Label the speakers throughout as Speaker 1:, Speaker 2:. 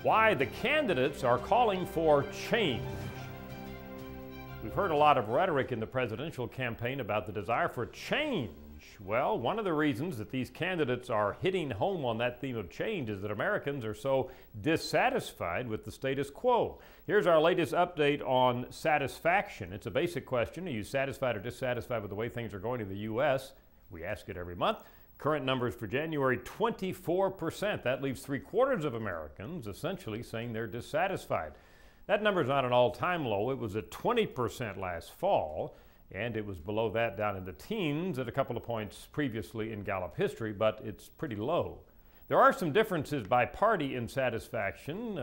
Speaker 1: Why the candidates are calling for change. We've heard a lot of rhetoric in the presidential campaign about the desire for change. Well, one of the reasons that these candidates are hitting home on that theme of change is that Americans are so dissatisfied with the status quo. Here's our latest update on satisfaction. It's a basic question. Are you satisfied or dissatisfied with the way things are going in the U.S.? We ask it every month. Current numbers for January, 24%. That leaves 3/4 of Americans essentially saying they're dissatisfied. That number is not an all-time low. It was at 20% last fall, and it was below that down in the teens at a couple of points previously in Gallup history, but it's pretty low. There are some differences by party in satisfaction.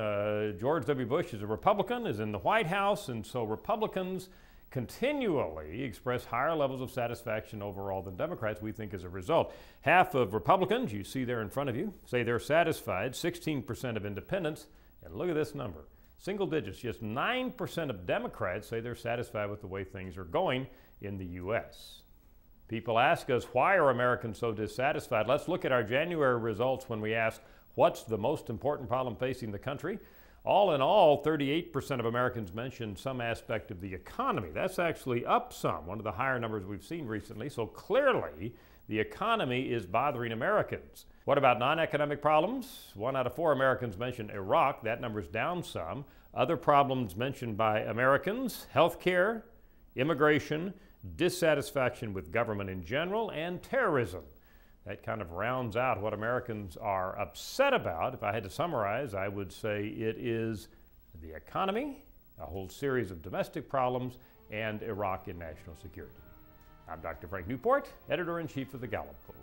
Speaker 1: George W. Bush is a Republican, is in the White House, and so Republicans continually express higher levels of satisfaction overall than Democrats, we think, as a result. Half of Republicans, you see there in front of you, say they're satisfied, 16% of independents, and look at this number. Single digits, just 9% of Democrats say they're satisfied with the way things are going in the U.S. People ask us, why are Americans so dissatisfied? Let's look at our January results when we ask, what's the most important problem facing the country? All in all, 38% of Americans mentioned some aspect of the economy. That's actually up some, one of the higher numbers we've seen recently. So clearly, the economy is bothering Americans. What about non-economic problems? 1 out of 4 Americans mentioned Iraq. That number's down some. Other problems mentioned by Americans: healthcare, immigration, dissatisfaction with government in general, and terrorism. That kind of rounds out what Americans are upset about. If I had to summarize, I would say it is the economy, a whole series of domestic problems, and Iraq and national security. I'm Dr. Frank Newport, Editor-in-Chief of the Gallup Poll.